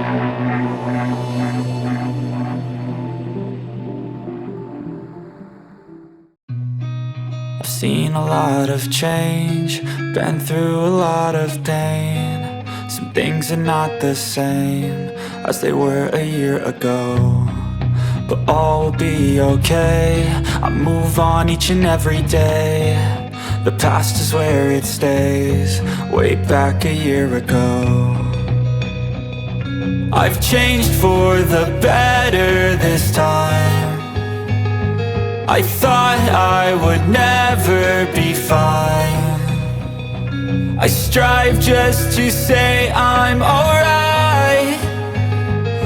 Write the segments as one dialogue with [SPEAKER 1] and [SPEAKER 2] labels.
[SPEAKER 1] I've seen a lot of change, been through a lot of pain. Some things are not the same as they were a year ago, but all will be okay. I move on each and every day. The past is where it stays, way back a year ago. I've changed for the better this time. I thought I would never be fine. I strive just to say I'm alright,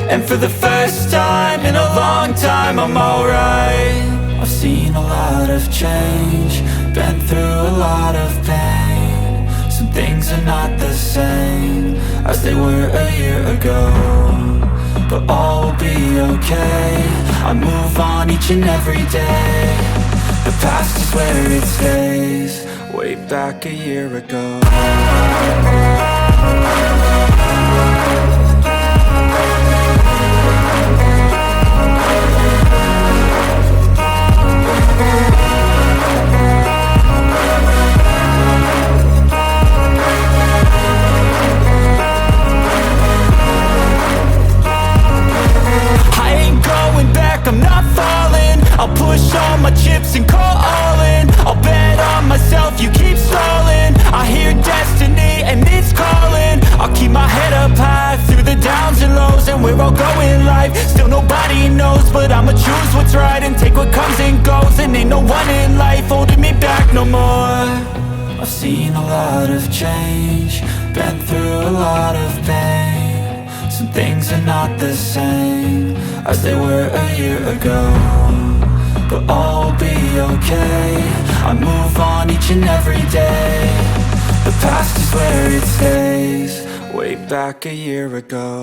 [SPEAKER 1] and for the first time in a long time I'm alright. I've seen a lot of change, been through a lot of pain. Some things are not the same as they were a year ago, but all will be okay. I move on each and every day. The past is where it stays, way back a year ago. I'm not falling, I'll push all my chips and call all in. I'll bet on myself, you keep stalling. I hear destiny and it's calling. I'll keep my head up high through the downs and lows, and where I'll go in life, still nobody knows. But I'ma choose what's right and take what comes and goes, and ain't no one in life holding me back no more. I've seen a lot of change, been through a lot of pain. Some things are not the same as they were a year ago, but all will be okay. I move on each and every day. The past is where it stays, way back a year ago.